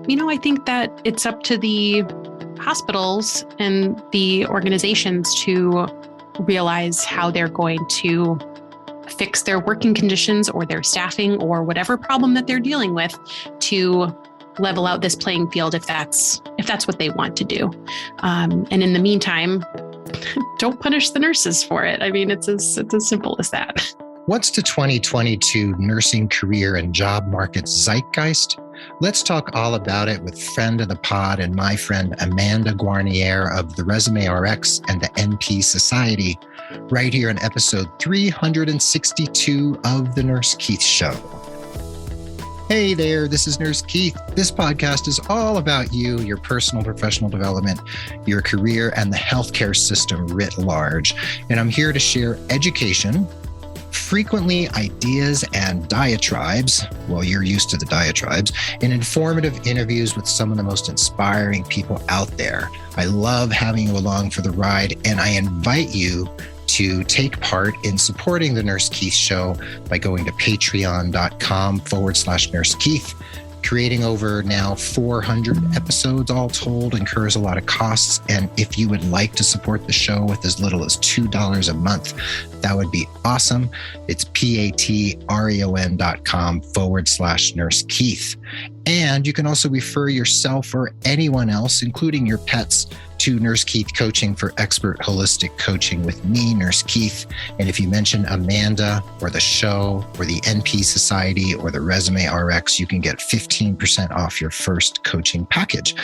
I think that it's up to the hospitals and the organizations to realize how they're going to fix their working conditions or their staffing or whatever problem that they're dealing with to level out this playing field if that's what they want to do. And in the meantime, don't punish the nurses for it. I mean, it's as simple as that. What's the 2022 nursing career and job market zeitgeist? Let's talk all about it with friend of the pod and my friend Amanda Guarniere of the ResumeRx and the NP Society, right here in episode 362 of The Nurse Keith Show. Hey there, this is Nurse Keith. This podcast is all about you, your personal professional development, your career, and the healthcare system writ large. And I'm here to share education, frequently ideas and diatribes, well, you're used to the diatribes, and informative interviews with some of the most inspiring people out there. I love having you along for the ride, and I invite you to take part in supporting the Nurse Keith Show by going to patreon.com/Nurse Keith. Creating over now 400 episodes all told incurs a lot of costs. And if you would like to support the show with as little as $2 a month, that would be awesome. It's patreon.com/Nurse Keith. And you can also refer yourself or anyone else, including your pets, to Nurse Keith Coaching for expert holistic coaching with me, Nurse Keith. And if you mention Amanda or the show or the NP Society or the ResumeRx, you can get 15% off your first coaching package.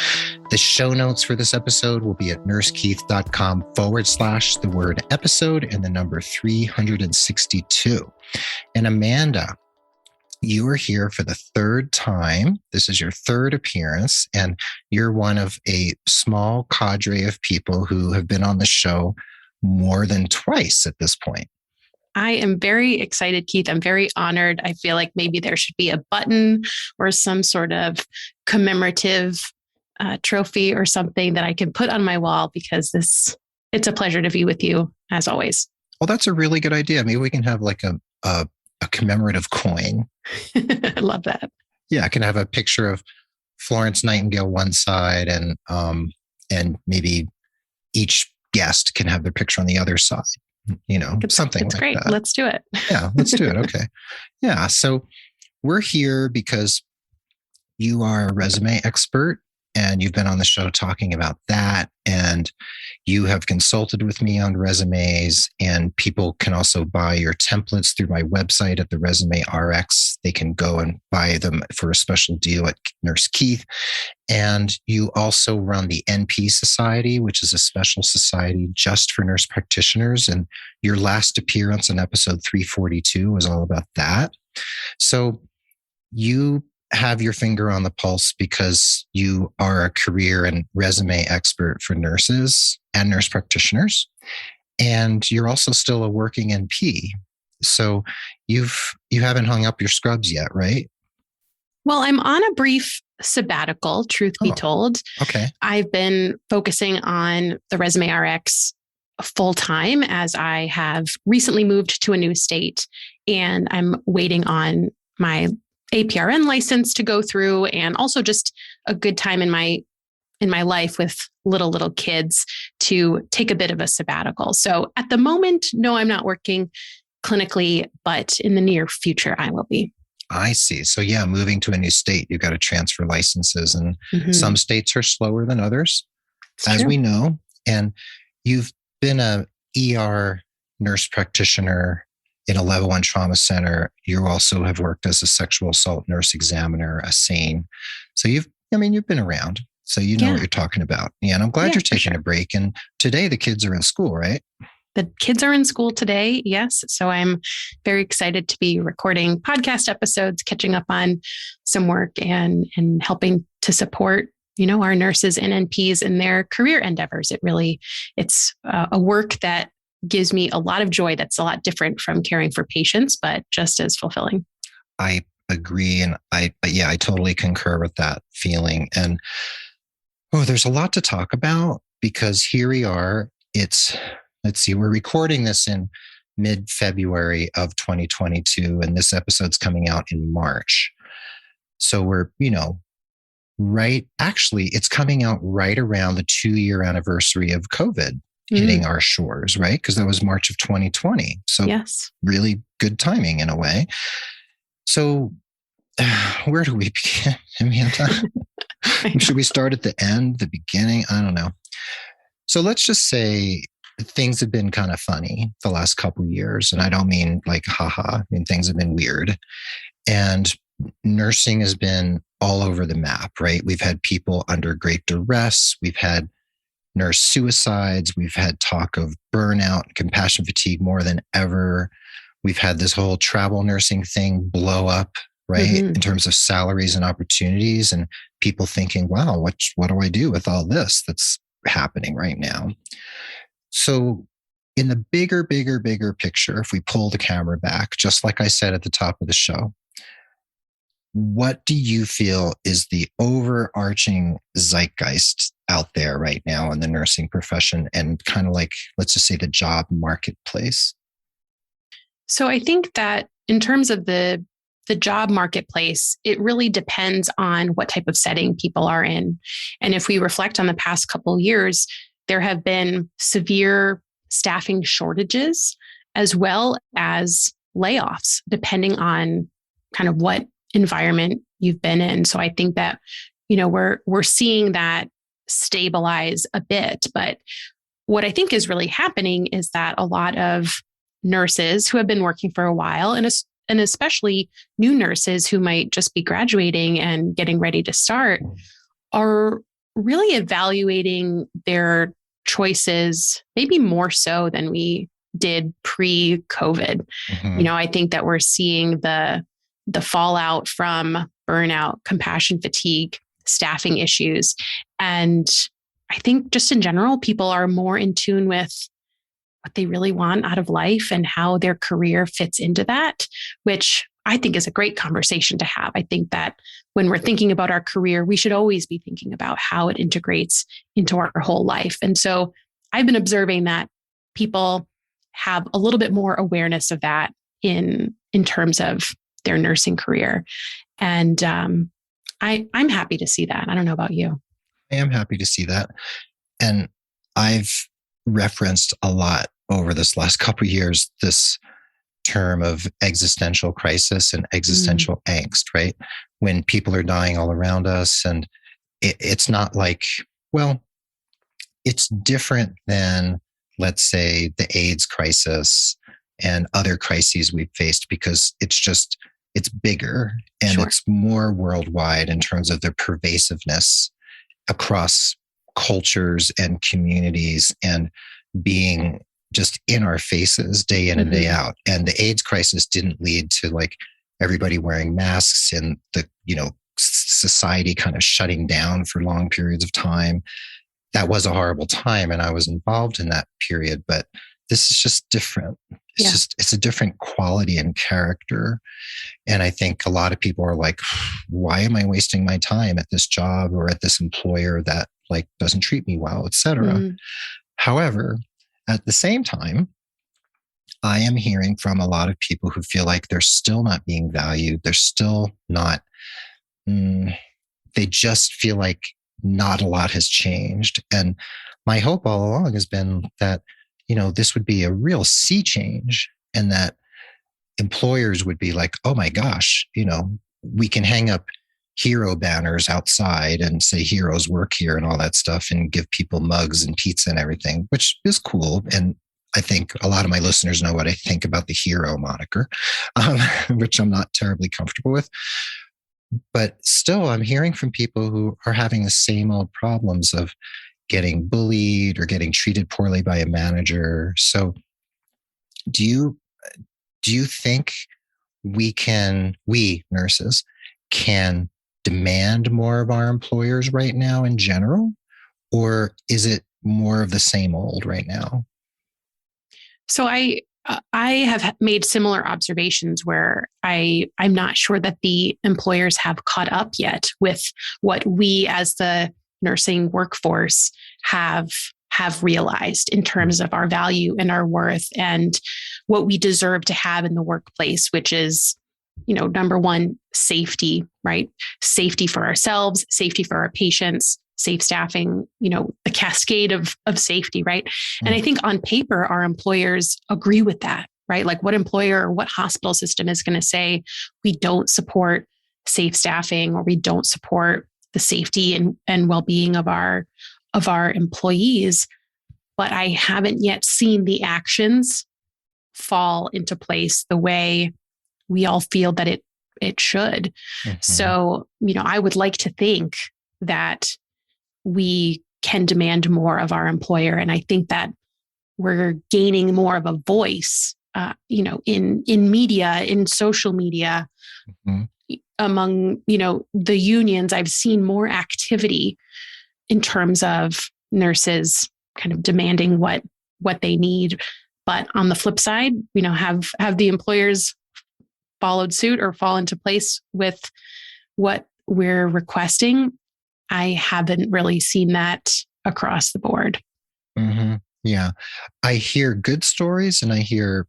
The show notes for this episode will be at nursekeith.com/the word episode and the number 362. And Amanda, you are here for the third time. This is your third appearance, and you're one of a small cadre of people who have been on the show more than twice at this point. I am very excited, Keith. I'm very honored. I feel like maybe there should be a button or some sort of commemorative trophy or something that I can put on my wall, because it's a pleasure to be with you as always. Well, that's a really good idea. Maybe we can have like a commemorative coin. I love that. Yeah, I can have a picture of Florence Nightingale one side, and maybe each guest can have their picture on the other side. Something like great. that. Let's do it. Yeah, let's do it. Okay. Yeah. So we're here because you are a resume expert, and you've been on the show talking about that. And you have consulted with me on resumes, and people can also buy your templates through my website at the ResumeRx. They can go and buy them for a special deal at Nurse Keith. And you also run the NP Society, which is a special society just for nurse practitioners. And your last appearance on episode 342 was all about that. So you have your finger on the pulse because you are a career and resume expert for nurses and nurse practitioners. And you're also still a working NP. So you haven't hung up your scrubs yet, right? Well, I'm on a brief sabbatical, truth be told. Okay. I've been focusing on the ResumeRx full time, as I have recently moved to a new state, and I'm waiting on my APRN license to go through, and also just a good time in my life with little kids to take a bit of a sabbatical. So at the moment, no, I'm not working clinically, but in the near future, I will be. I see. So yeah, moving to a new state, you've got to transfer licenses, and some states are slower than others, as we know. And you've been a ER nurse practitioner in a level 1 trauma center. You also have worked as a sexual assault nurse examiner, a SANE. So you've been around. So you know what you're talking about. Yeah, and I'm glad you're taking a break. And today the kids are in school, right? The kids are in school today. Yes. So I'm very excited to be recording podcast episodes, catching up on some work, and helping to support, our nurses and NPs in their career endeavors. It's a work that gives me a lot of joy. That's a lot different from caring for patients, but just as fulfilling. I agree. And I totally concur with that feeling. And there's a lot to talk about, because here we are. We're recording this in mid-February of 2022, and this episode's coming out in March. So we're, right. Actually, it's coming out right around the 2-year anniversary of COVID hitting our shores, right? Because that was March of 2020. So yes, really good timing in a way. So where do we begin, Amanda? Should we start at the end, the beginning? I don't know. So let's just say things have been kind of funny the last couple of years. And I don't mean like, haha, I mean, things have been weird. And nursing has been all over the map, right? We've had people under great duress. We've had nurse suicides. We've had talk of burnout, compassion fatigue more than ever. We've had this whole travel nursing thing blow up, right? In terms of salaries and opportunities, and people thinking, wow, what do I do with all this that's happening right now? So in the bigger picture, if we pull the camera back, just like I said at the top of the show, what do you feel is the overarching zeitgeist out there right now in the nursing profession and kind of like, let's just say the job marketplace? So I think that in terms of the job marketplace, it really depends on what type of setting people are in. And if we reflect on the past couple of years, there have been severe staffing shortages as well as layoffs, depending on kind of what environment you've been in. So I think that, we're seeing that stabilize a bit. But what I think is really happening is that a lot of nurses who have been working for a while, and especially new nurses who might just be graduating and getting ready to start, are really evaluating their choices, maybe more so than we did pre-COVID. I think that we're seeing the fallout from burnout, compassion fatigue, staffing issues. And I think just in general, people are more in tune with what they really want out of life and how their career fits into that, which I think is a great conversation to have. I think that when we're thinking about our career, we should always be thinking about how it integrates into our whole life. And so I've been observing that people have a little bit more awareness of that in terms of their nursing career. And I'm happy to see that. I don't know about you. I am happy to see that. And I've referenced a lot over this last couple of years, this term of existential crisis and existential angst, right? When people are dying all around us. And it's not like, well, it's different than, let's say, the AIDS crisis and other crises we've faced, because it's bigger and it's more worldwide in terms of their pervasiveness across cultures and communities and being just in our faces day in and day out. And the AIDS crisis didn't lead to like everybody wearing masks and the, society kind of shutting down for long periods of time. That was a horrible time. And I was involved in that period, but this is just different. It's a different quality and character. And I think a lot of people are like, why am I wasting my time at this job or at this employer that like doesn't treat me well, et cetera. However, at the same time, I am hearing from a lot of people who feel like they're still not being valued. They're still not, they just feel like not a lot has changed. And my hope all along has been that, this would be a real sea change and that employers would be like, oh my gosh, we can hang up hero banners outside and say heroes work here and all that stuff and give people mugs and pizza and everything, which is cool. And I think a lot of my listeners know what I think about the hero moniker, which I'm not terribly comfortable with. But still, I'm hearing from people who are having the same old problems of getting bullied or getting treated poorly by a manager. So do you think we nurses can demand more of our employers right now in general? Or is it more of the same old right now? So I have made similar observations where I'm not sure that the employers have caught up yet with what we as the nursing workforce have realized in terms of our value and our worth and what we deserve to have in the workplace, which is number one, safety, right? Safety for ourselves, safety for our patients, safe staffing, the cascade of safety, right? And I think on paper, our employers agree with that, right? Like what employer or what hospital system is going to say, we don't support safe staffing, or we don't support the safety and well-being of our employees. But I haven't yet seen the actions fall into place the way we all feel that it should. Mm-hmm. So, I would like to think that we can demand more of our employer. And I think that we're gaining more of a voice, in media, in social media, mm-hmm. among, the unions. I've seen more activity in terms of nurses kind of demanding what they need. But on the flip side, have the employers followed suit or fall into place with what we're requesting? I haven't really seen that across the board. Mm-hmm. Yeah. I hear good stories and I hear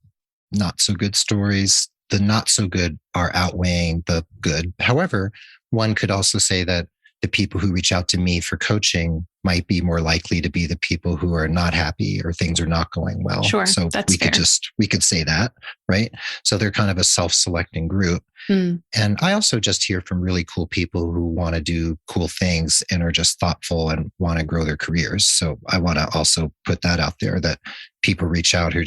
not so good stories. The not so good are outweighing the good. However, one could also say that the people who reach out to me for coaching might be more likely to be the people who are not happy or things are not going well. Sure, so that's fair. We could say that, right? So they're kind of a self-selecting group. Mm. And I also just hear from really cool people who want to do cool things and are just thoughtful and want to grow their careers. So I want to also put that out there, that people reach out who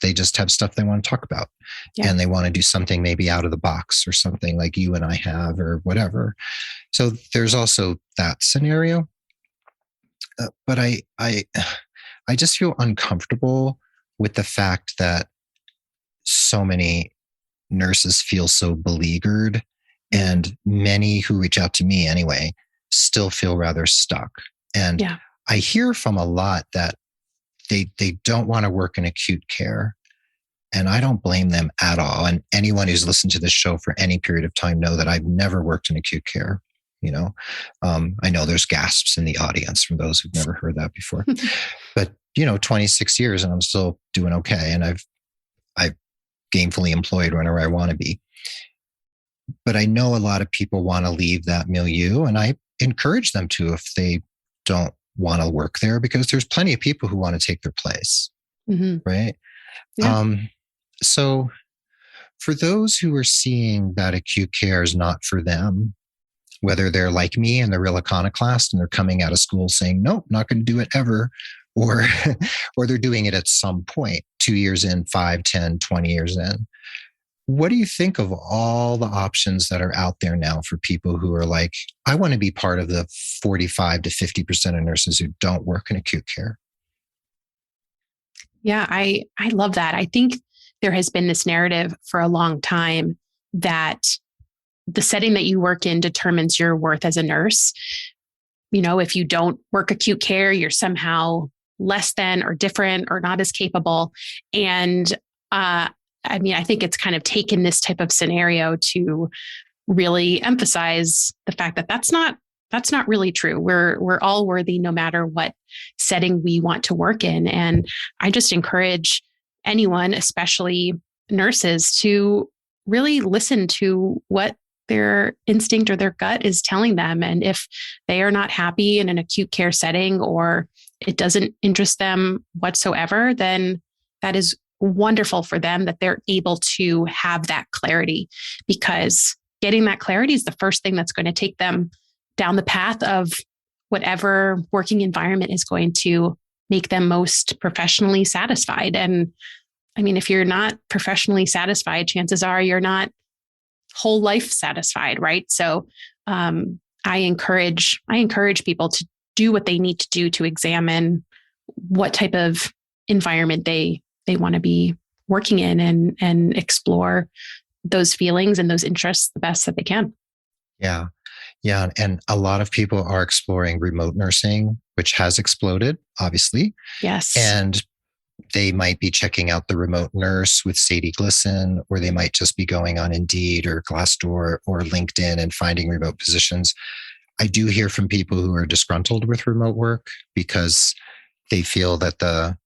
they just have stuff they want to talk about. Yeah. And they want to do something maybe out of the box or something like you and I have or whatever. So there's also that scenario. But I just feel uncomfortable with the fact that so many nurses feel so beleaguered, and many who reach out to me anyway still feel rather stuck. And yeah. I hear from a lot that they don't want to work in acute care. And I don't blame them at all. And anyone who's listened to this show for any period of time know that I've never worked in acute care. I know there's gasps in the audience from those who've never heard that before, but 26 years and I'm still doing okay. And I've gainfully employed whenever I want to be. But I know a lot of people want to leave that milieu, and I encourage them to if they don't want to work there, because there's plenty of people who want to take their place. Mm-hmm. Right. Yeah. So for those who are seeing that acute care is not for them, whether they're like me and they're real iconoclast and they're coming out of school saying, nope, not going to do it ever, or they're doing it at some point, 2 years in, 5, 10, 20 years in. What do you think of all the options that are out there now for people who are like, I want to be part of the 45 to 50% of nurses who don't work in acute care? Yeah, I love that. I think there has been this narrative for a long time that the setting that you work in determines your worth as a nurse. If you don't work acute care, you're somehow less than or different or not as capable. And I think it's kind of taken this type of scenario to really emphasize the fact that that's not really true. We're all worthy no matter what setting we want to work in. And I just encourage anyone, especially nurses, to really listen to what their instinct or their gut is telling them. And if they are not happy in an acute care setting, or it doesn't interest them whatsoever, then that is wonderful for them that they're able to have that clarity, because getting that clarity is the first thing that's going to take them down the path of whatever working environment is going to make them most professionally satisfied. And if you're not professionally satisfied, chances are you're not whole life satisfied, right? So I encourage people to do what they need to do to examine what type of environment they want to be working in, and explore those feelings and those interests the best that they can. Yeah. Yeah. And a lot of people are exploring remote nursing, which has exploded, obviously. Yes. And they might be checking out the remote nurse with Sadie Glisson, or they might just be going on Indeed or Glassdoor or LinkedIn and finding remote positions. I do hear from people who are disgruntled with remote work because they feel that the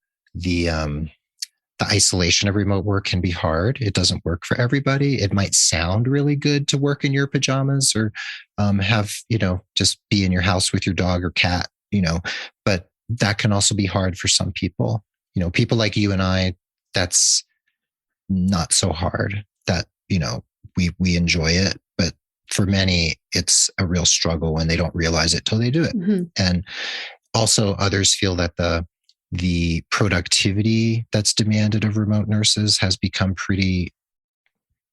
the isolation of remote work can be hard. It doesn't work for everybody. It might sound really good to work in your pajamas or have, just be in your house with your dog or cat, but that can also be hard for some people. People like you and I, that's not so hard. That, we enjoy it. But for many, it's a real struggle when they don't realize it till they do it. Mm-hmm. And also others feel that the productivity that's demanded of remote nurses has become pretty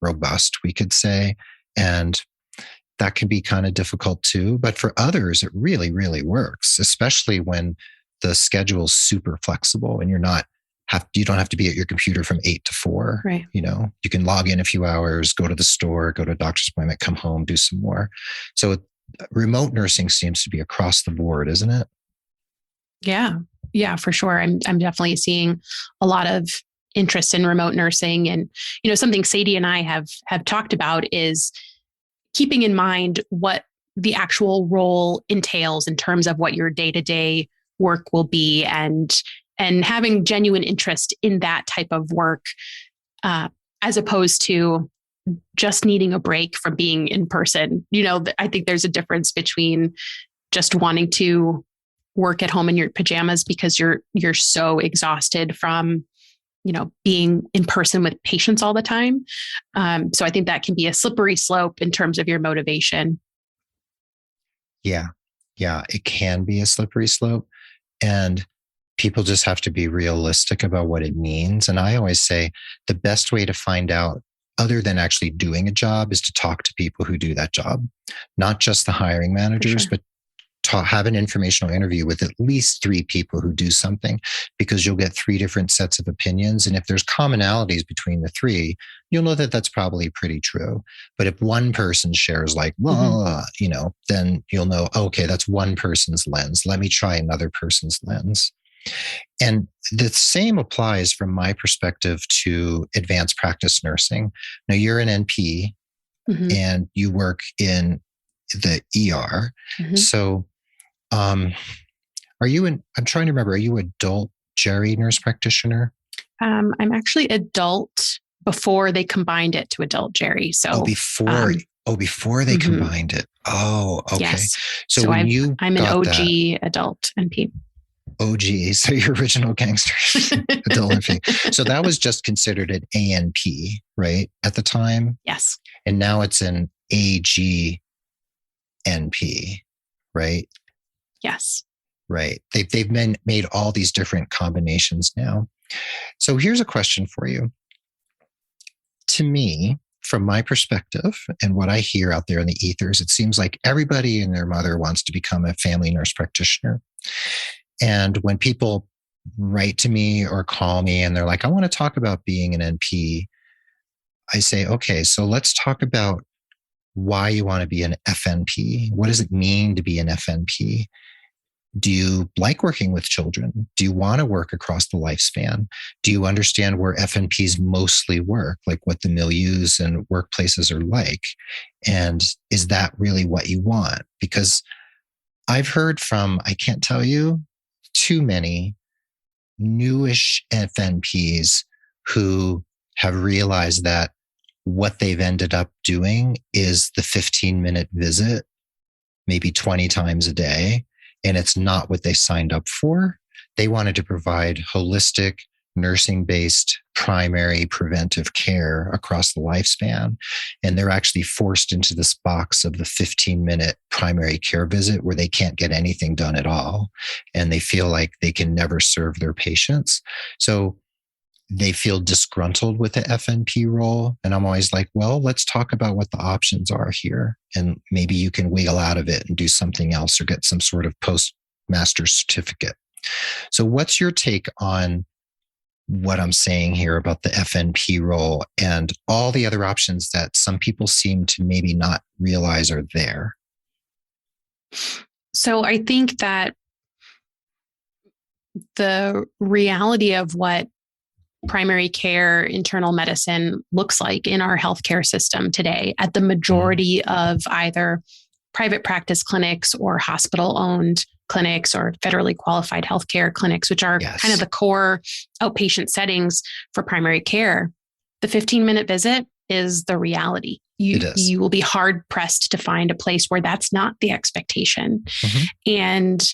robust, we could say. And that can be kind of difficult too. But for others, it really, really works, especially when the schedule's super flexible and you don't have to be at your computer from 8 to 4. Right. You can log in a few hours, go to the store, go to a doctor's appointment, come home, do some more. So remote nursing seems to be across the board, isn't it? Yeah, for sure. I'm definitely seeing a lot of interest in remote nursing. And, something Sadie and I have talked about is keeping in mind what the actual role entails in terms of what your day-to-day work will be and having genuine interest in that type of work, as opposed to just needing a break from being in person. I think there's a difference between just wanting to work at home in your pajamas because you're so exhausted from, being in person with patients all the time. So I think that can be a slippery slope in terms of your motivation. Yeah, it can be a slippery slope. And people just have to be realistic about what it means. And I always say the best way to find out, other than actually doing a job, is to talk to people who do that job, not just the hiring managers, sure. but have an informational interview with at least 3 people who do something, because you'll get 3 different sets of opinions. And if there's commonalities between the 3, you'll know that that's probably pretty true. But if one person shares like, then you'll know, okay, that's one person's lens. Let me try another person's lens. And the same applies from my perspective to advanced practice nursing. Now you're an NP and you work in the ER. So, I'm trying to remember, are you adult Jerry nurse practitioner? I'm actually adult before they combined it to adult Jerry. So before they combined it. Oh, okay. Yes. So when I'm an OG adult NP. OG, so your original gangster adult NP. So that was just considered an ANP, right? At the time? Yes. And now it's an AG NP, right? Yes. Right. They've made all these different combinations now. So here's a question for you. To me, from my perspective and what I hear out there in the ethers, it seems like everybody and their mother wants to become a family nurse practitioner. And when people write to me or call me and they're like, I want to talk about being an NP, I say, okay, so let's talk about why you want to be an FNP. What does it mean to be an FNP? Do you like working with children? Do you want to work across the lifespan? Do you understand where FNPs mostly work, like what the milieus and workplaces are like? And is that really what you want? Because I've heard from, I can't tell you, too many newish FNPs who have realized that what they've ended up doing is the 15-minute visit, maybe 20 times a day. And it's not what they signed up for. They wanted to provide holistic, nursing-based, primary preventive care across the lifespan. And they're actually forced into this box of the 15-minute primary care visit where they can't get anything done at all. And they feel like they can never serve their patients. So they feel disgruntled with the FNP role. And I'm always like, well, let's talk about what the options are here. And maybe you can wiggle out of it and do something else or get some sort of postmaster's certificate. So what's your take on what I'm saying here about the FNP role and all the other options that some people seem to maybe not realize are there? So I think that the reality of what primary care internal medicine looks like in our healthcare system today at the majority of either private practice clinics or hospital-owned clinics or federally qualified healthcare clinics, which are kind of the core outpatient settings for primary care, the 15-minute visit is the reality. You will be hard pressed to find a place where that's not the expectation. Mm-hmm. And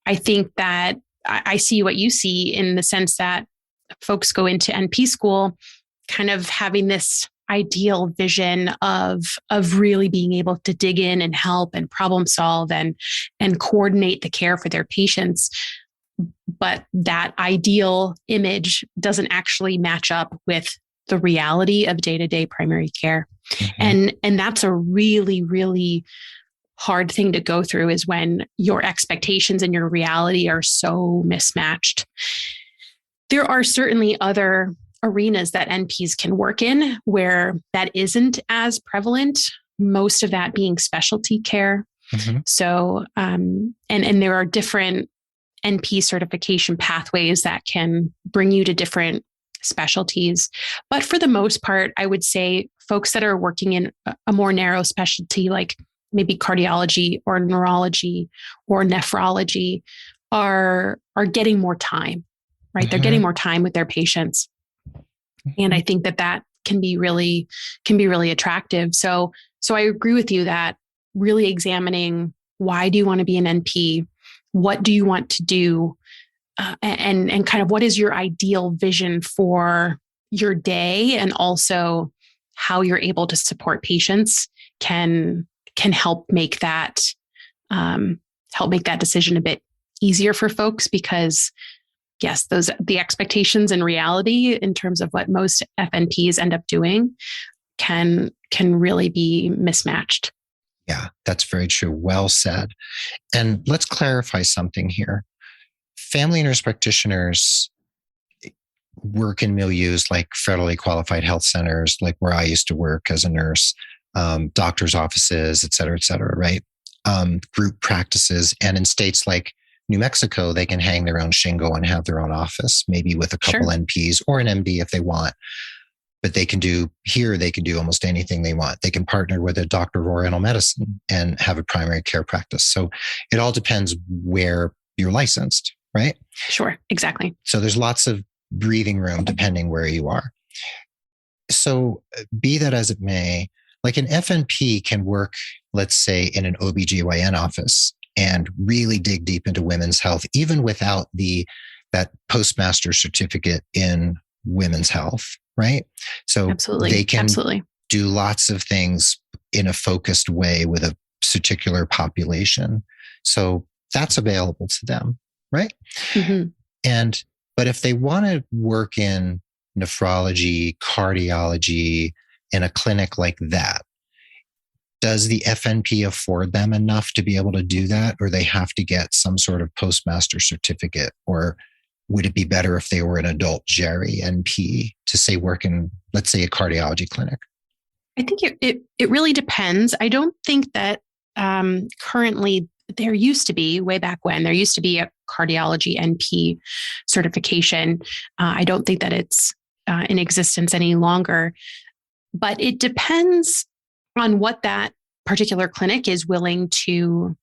I think that I see what you see in the sense that folks go into NP school kind of having this ideal vision of really being able to dig in and help and problem solve and coordinate the care for their patients. But that ideal image doesn't actually match up with the reality of day-to-day primary care. Mm-hmm. And that's a really, really hard thing to go through, is when your expectations and your reality are so mismatched. There are certainly other arenas that NPs can work in where that isn't as prevalent, most of that being specialty care. Mm-hmm. So, and there are different NP certification pathways that can bring you to different specialties. But for the most part, I would say folks that are working in a more narrow specialty, like maybe cardiology or neurology or nephrology, are getting more time, right? Mm-hmm. They're getting more time with their patients. And I think that can be really attractive. So I agree with you that really examining, why do you want to be an NP? What do you want to do? And kind of what is your ideal vision for your day, and also how you're able to support patients can help make that decision a bit easier for folks, because yes, the expectations and reality in terms of what most FNPs end up doing can really be mismatched. Yeah, that's very true. Well said. And let's clarify something here. Family nurse practitioners work in milieus like federally qualified health centers, like where I used to work as a nurse, doctors' offices, et cetera, right? Group practices. And in states like New Mexico, they can hang their own shingle and have their own office, maybe with a couple NPs or an MD if they want. But they can do almost anything they want. They can partner with a doctor of oriental medicine and have a primary care practice. So it all depends where you're licensed, right? Sure, exactly. So there's lots of breathing room depending where you are. So be that as it may, like an FNP can work, let's say, in an OBGYN office and really dig deep into women's health, even without that postmaster certificate in women's health, right? So they can do lots of things in a focused way with a particular population. So that's available to them, right? Mm-hmm. But if they want to work in nephrology, cardiology, in a clinic like that, does the FNP afford them enough to be able to do that? Or they have to get some sort of postmaster certificate? Or would it be better if they were an adult GERI NP to say work in, let's say, a cardiology clinic? I think it really depends. I don't think that currently, there used to be, way back when, there used to be a cardiology NP certification. I don't think that it's in existence any longer, but it depends on what that particular clinic is willing to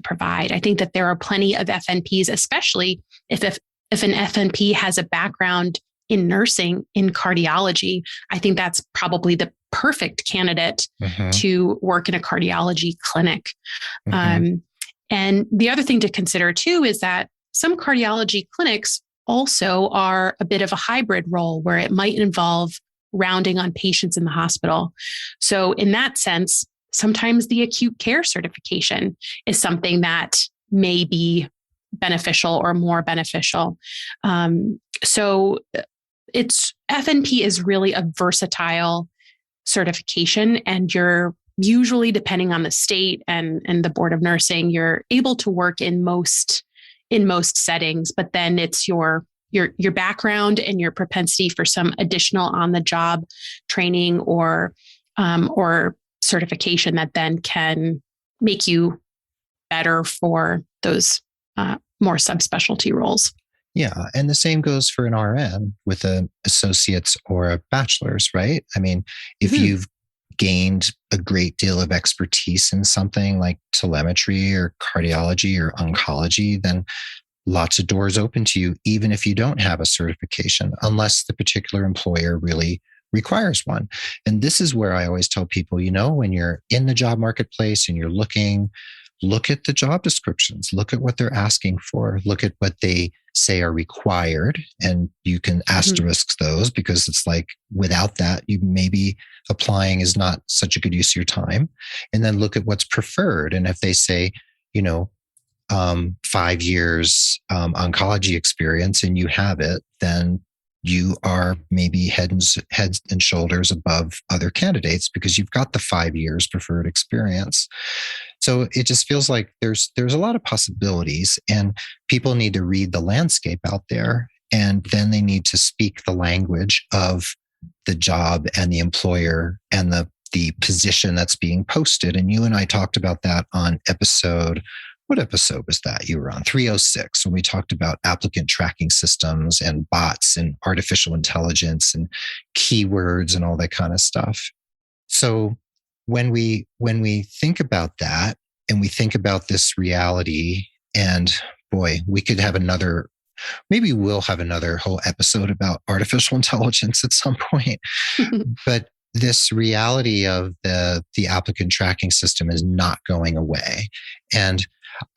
provide. I think that there are plenty of FNPs, especially if an FNP has a background in nursing, in cardiology. I think that's probably the perfect candidate to work in a cardiology clinic. And the other thing to consider too is that some cardiology clinics also are a bit of a hybrid role, where it might involve rounding on patients in the hospital. So in that sense, sometimes the acute care certification is something that may be beneficial or more beneficial. So FNP is really a versatile certification, and you're usually, depending on the state and the board of nursing, you're able to work in most settings, but then it's your background and your propensity for some additional on-the-job training or certification that then can make you better for those more subspecialty roles. Yeah. And the same goes for an RN with an associate's or a bachelor's, right? I mean, if you've gained a great deal of expertise in something like telemetry or cardiology or oncology, then lots of doors open to you, even if you don't have a certification, unless the particular employer really requires one. And this is where I always tell people, when you're in the job marketplace and you're looking, look at the job descriptions, look at what they're asking for, look at what they say are required, and you can asterisk those, because it's like, without that, you maybe applying is not such a good use of your time. And then look at what's preferred. And if they say, 5 years oncology experience and you have it, then you are maybe head and shoulders above other candidates because you've got the 5 years preferred experience. So it just feels like there's a lot of possibilities, and people need to read the landscape out there, and then they need to speak the language of the job and the employer and the position that's being posted. And you and I talked about that on what episode was that you were on? 306, when we talked about applicant tracking systems and bots and artificial intelligence and keywords and all that kind of stuff. So when we think about that, and we think about this reality, and boy, we could have maybe we'll have another whole episode about artificial intelligence at some point. But this reality of the applicant tracking system is not going away. And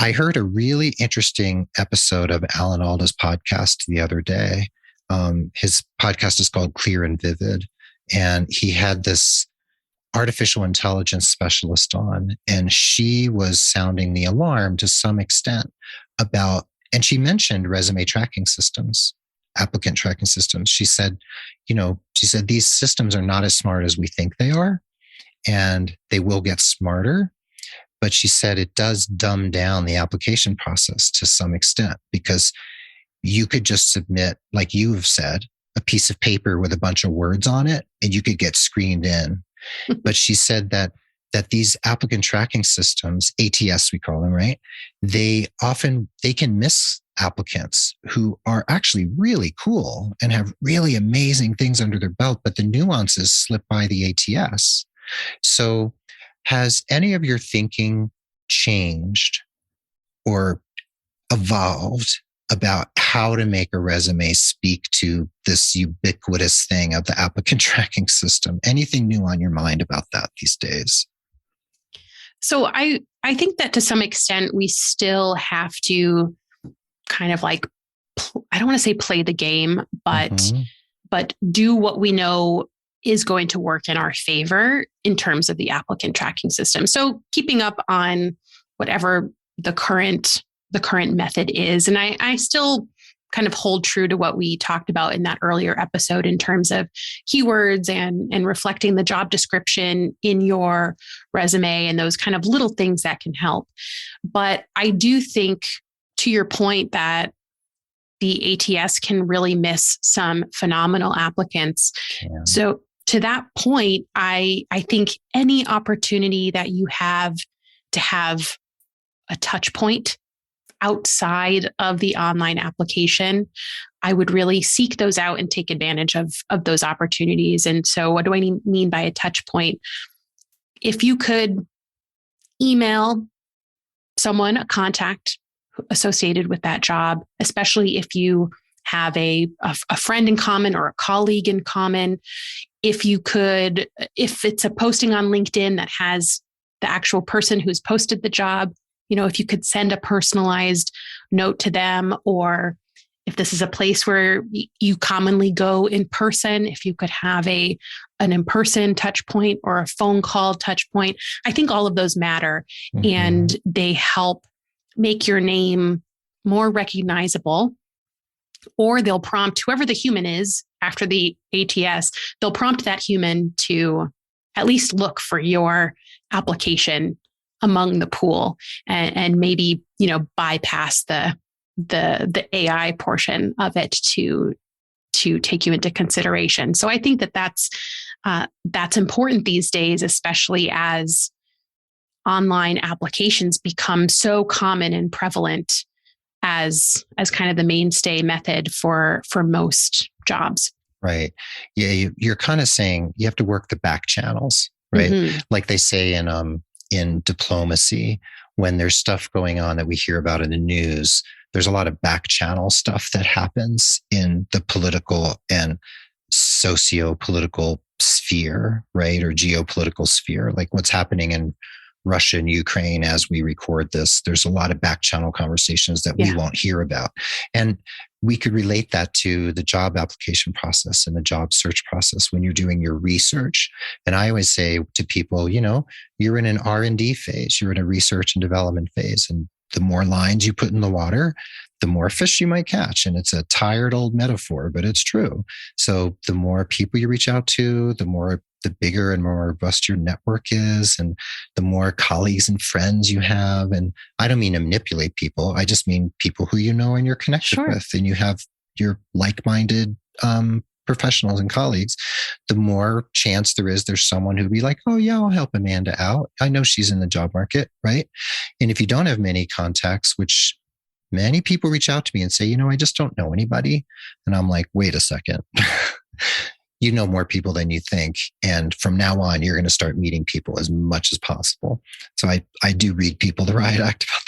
I heard a really interesting episode of Alan Alda's podcast the other day. His podcast is called Clear and Vivid. And he had this artificial intelligence specialist on, and she was sounding the alarm to some extent and she mentioned resume tracking systems, applicant tracking systems. She said, these systems are not as smart as we think they are, and they will get smarter. But she said it does dumb down the application process to some extent, because you could just submit, like you've said, a piece of paper with a bunch of words on it, and you could get screened in. But she said that these applicant tracking systems, ATS we call them, right? They can miss applicants who are actually really cool and have really amazing things under their belt, but the nuances slip by the ATS. So has any of your thinking changed or evolved about how to make a resume speak to this ubiquitous thing of the applicant tracking system? Anything new on your mind about that these days? So I think that to some extent, we still have to kind of like, I don't want to say play the game, but do what we know is going to work in our favor in terms of the applicant tracking system. So keeping up on whatever the current method is. And I still kind of hold true to what we talked about in that earlier episode in terms of keywords and reflecting the job description in your resume and those kind of little things that can help. But I do think, to your point, that the ATS can really miss some phenomenal applicants. Yeah. So to that point, I think any opportunity that you have to have a touch point outside of the online application, I would really seek those out and take advantage of those opportunities. And so what do I mean by a touch point? If you could email someone, a contact associated with that job, especially if you have a friend in common or a colleague in common, if it's a posting on LinkedIn that has the actual person who's posted the job, if you could send a personalized note to them, or if this is a place where you commonly go in person, if you could have an in-person touch point or a phone call touch point, I think all of those matter. Mm-hmm. And they help make your name more recognizable, or they'll prompt whoever the human is after the ATS, they'll prompt that human to at least look for your application among the pool and maybe, bypass the AI portion of it to take you into consideration. So I think that's important these days, especially as online applications become so common and prevalent as kind of the mainstay method for most jobs. Right. Yeah. You're kind of saying you have to work the back channels, right? Mm-hmm. Like they say in diplomacy, when there's stuff going on that we hear about in the news, there's a lot of back channel stuff that happens in the political and socio-political sphere, right? Or geopolitical sphere, like what's happening in Russia and Ukraine as we record this. There's a lot of back channel conversations that we won't hear about. And we could relate that to the job application process and the job search process when you're doing your research. And I always say to people, you're in an R&D phase, you're in a research and development phase. And the more lines you put in the water, the more fish you might catch. And it's a tired old metaphor, but it's true. So the more people you reach out to, the bigger and more robust your network is, and the more colleagues and friends you have. And I don't mean to manipulate people. I just mean people who you know and you're connected with, and you have your like-minded professionals and colleagues. The more chance there's someone who'd be like, oh yeah, I'll help Amanda out. I know she's in the job market, right? And if you don't have many contacts, which many people reach out to me and say, I just don't know anybody. And I'm like, wait a second. You know more people than you think. And from now on, you're going to start meeting people as much as possible. So I do read people the riot act about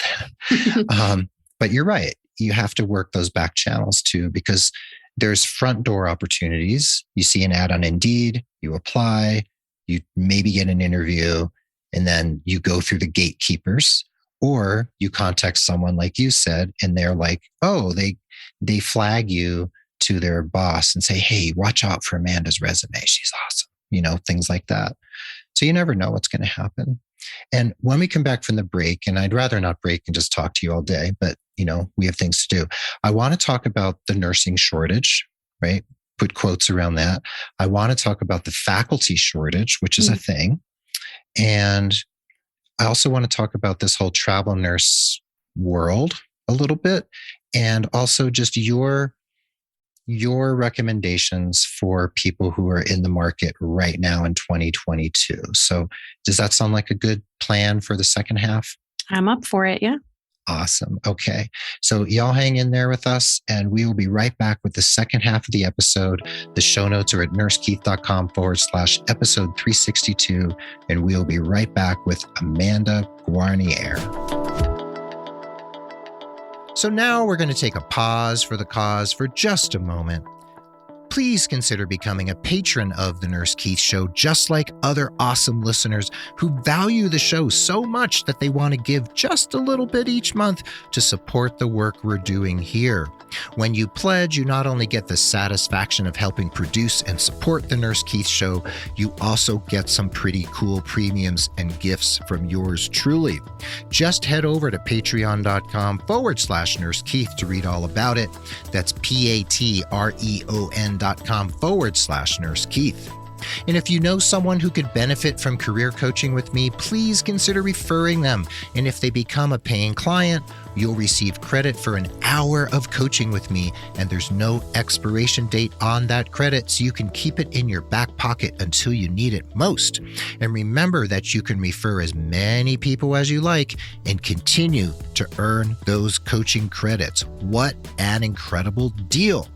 that. But you're right. You have to work those back channels too, because there's front door opportunities. You see an ad on Indeed, you apply, you maybe get an interview, and then you go through the gatekeepers, or you contact someone like you said, and they're like, oh, they flag you to their boss and say, hey, watch out for Amanda's resume. She's awesome. Things like that. So you never know what's going to happen. And when we come back from the break, and I'd rather not break and just talk to you all day, but we have things to do. I want to talk about the nursing shortage, right? Put quotes around that. I want to talk about the faculty shortage, which is a thing. And I also want to talk about this whole travel nurse world a little bit, and also just your recommendations for people who are in the market right now in 2022. So does that sound like a good plan for the second half? I'm up for it. Yeah. Awesome. Okay. So y'all hang in there with us, and we will be right back with the second half of the episode. The show notes are at nursekeith.com/episode 362. And we'll be right back with Amanda Guarniere. So now we're going to take a pause for the cause for just a moment. Please consider becoming a patron of The Nurse Keith Show, just like other awesome listeners who value the show so much that they want to give just a little bit each month to support the work we're doing here. When you pledge, you not only get the satisfaction of helping produce and support The Nurse Keith Show, you also get some pretty cool premiums and gifts from yours truly. Just head over to patreon.com/Nurse Keith to read all about it. That's patreon.com/Nurse Keith. And if you know someone who could benefit from career coaching with me, please consider referring them. And if they become a paying client, you'll receive credit for an hour of coaching with me, and there's no expiration date on that credit, so you can keep it in your back pocket until you need it most. And remember that you can refer as many people as you like and continue to earn those coaching credits. What an incredible deal.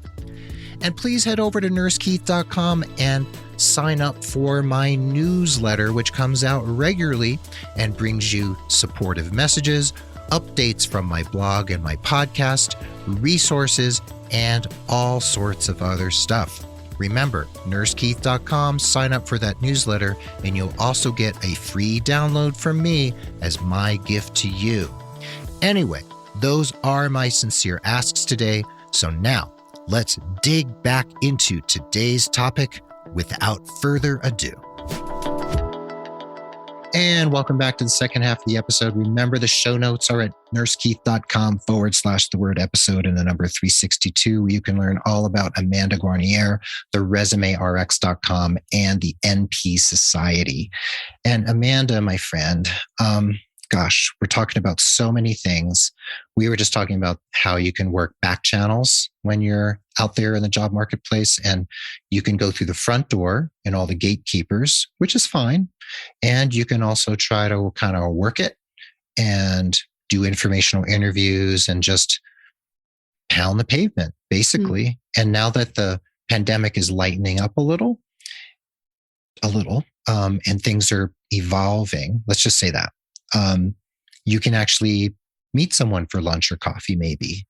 And please head over to nursekeith.com and sign up for my newsletter, which comes out regularly and brings you supportive messages, updates from my blog and my podcast, resources, and all sorts of other stuff. Remember, nursekeith.com, sign up for that newsletter, and you'll also get a free download from me as my gift to you. Anyway, those are my sincere asks today. So now, let's dig back into today's topic without further ado. And welcome back to the second half of the episode. Remember, the show notes are at nursekeith.com/episode and the number 362, where you can learn all about Amanda Guarniere, the ResumeRx.com, and the NP Society. And Amanda, my friend, gosh, we're talking about so many things. We were just talking about how you can work back channels when you're out there in the job marketplace, and you can go through the front door and all the gatekeepers, which is fine. And you can also try to kind of work it and do informational interviews and just pound the pavement, basically. And now that the pandemic is lightening up a little, and things are evolving, let's just say that, you can actually meet someone for lunch or coffee, maybe.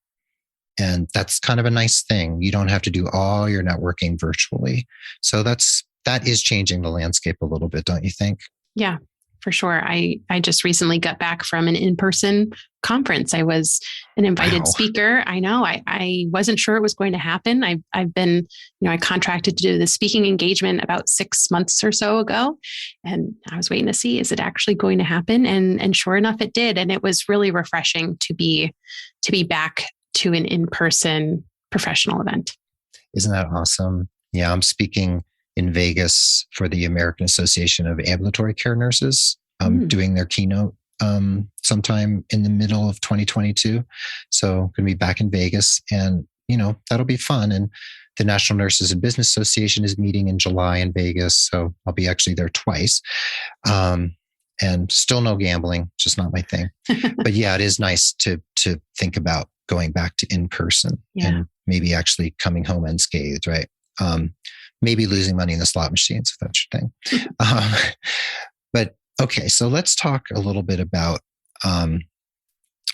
And that's kind of a nice thing. You don't have to do all your networking virtually. So that is changing the landscape a little bit, don't you think? Yeah, for sure. I just recently got back from an in-person conference. I was an invited speaker. I know I wasn't sure it was going to happen. I've been, I contracted to do the speaking engagement about 6 months or so ago. And I was waiting to see, is it actually going to happen? And sure enough, it did. And it was really refreshing to be back to an in-person professional event. Isn't that awesome? Yeah, I'm speaking in Vegas for the American Association of Ambulatory Care Nurses, doing their keynote sometime in the middle of 2022. So I'm going to be back in Vegas, and that'll be fun. And the National Nurses and Business Association is meeting in July in Vegas, so I'll be actually there twice. And still no gambling, just not my thing. But yeah, it is nice to think about going back to in person and maybe actually coming home unscathed, right? Maybe losing money in the slot machines, if that's your thing. But okay, so let's talk a little bit about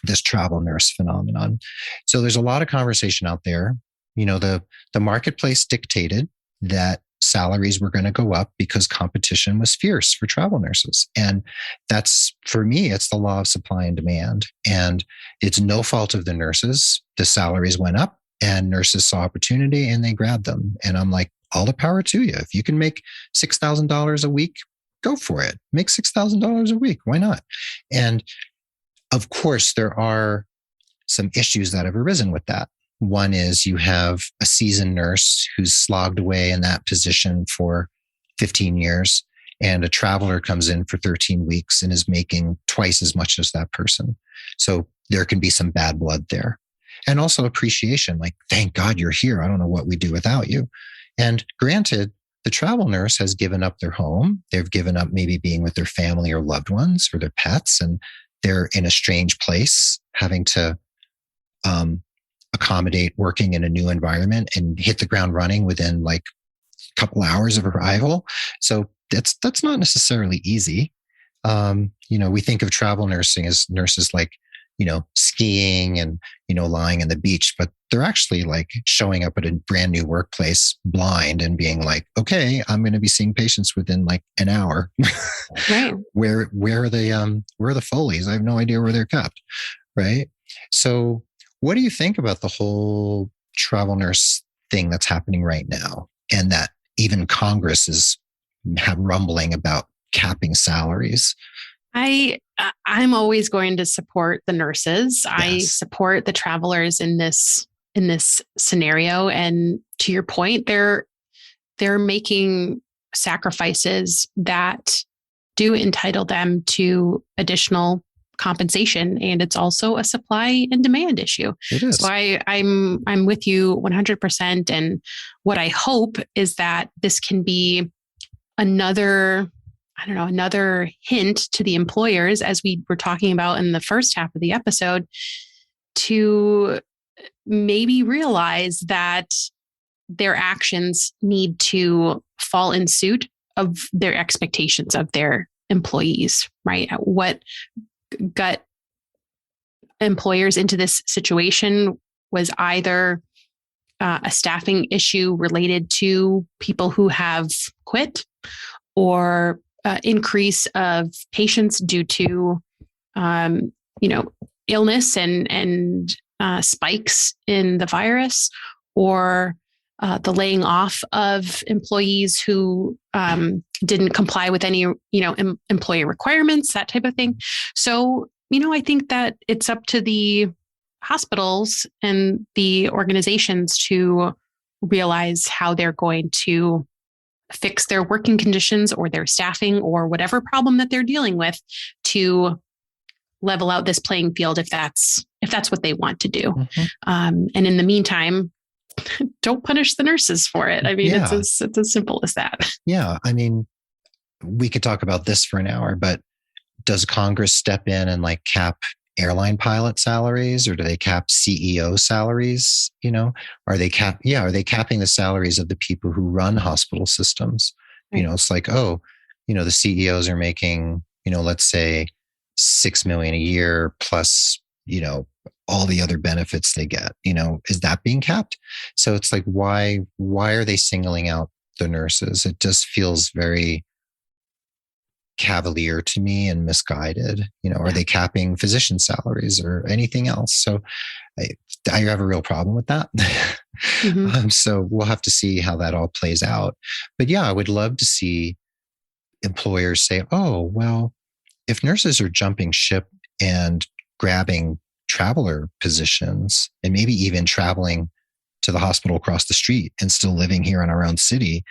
this travel nurse phenomenon. So there's a lot of conversation out there. The marketplace dictated that salaries were going to go up because competition was fierce for travel nurses. And that's, for me, it's the law of supply and demand. And it's no fault of the nurses. The salaries went up and nurses saw opportunity and they grabbed them. And I'm like, all the power to you. If you can make $6,000 a week, go for it. Make $6,000 a week. Why not? And of course, there are some issues that have arisen with that. One is you have a seasoned nurse who's slogged away in that position for 15 years, and a traveler comes in for 13 weeks and is making twice as much as that person. So there can be some bad blood there. And also appreciation, like, thank God you're here. I don't know what we'd do without you. And granted, the travel nurse has given up their home. They've given up maybe being with their family or loved ones or their pets, and they're in a strange place, having to accommodate working in a new environment and hit the ground running within like a couple hours of arrival. So that's not necessarily easy. We think of travel nursing as nurses like, skiing and, lying on the beach, but they're actually like showing up at a brand new workplace blind and being like, okay, I'm going to be seeing patients within like an hour. Right. Where are the Foleys? I have no idea where they're kept. Right. So what do you think about the whole travel nurse thing that's happening right now? And that even Congress is rumbling about capping salaries. I'm always going to support the nurses. Yes. I support the travelers in this scenario. And to your point, they're making sacrifices that do entitle them to additional compensation. And it's also a supply and demand issue. It is. So I'm with you 100%. And what I hope is that this can be another hint to the employers, as we were talking about in the first half of the episode, to maybe realize that their actions need to fall in suit of their expectations of their employees, right? What got employers into this situation was either a staffing issue related to people who have quit, or increase of patients due to, illness and spikes in the virus, or the laying off of employees who didn't comply with any, employee requirements, that type of thing. So, I think that it's up to the hospitals and the organizations to realize how they're going to fix their working conditions or their staffing or whatever problem that they're dealing with to level out this playing field if that's what they want to do. Mm-hmm. And in the meantime, don't punish the nurses for it. I mean, it's as simple as that. Yeah. I mean, we could talk about this for an hour, but does Congress step in and like cap airline pilot salaries, or do they cap CEO salaries? Are they capping the salaries of the people who run hospital systems? Right. It's like, the CEOs are making, let's say 6 million a year plus, all the other benefits they get, is that being capped? So it's like, why are they singling out the nurses? It just feels very cavalier to me and misguided. Are they capping physician salaries or anything else? So I have a real problem with that. Mm-hmm. So we'll have to see how that all plays out. But yeah, I would love to see employers say, oh, well, if nurses are jumping ship and grabbing traveler positions and maybe even traveling to the hospital across the street and still living here in our own city,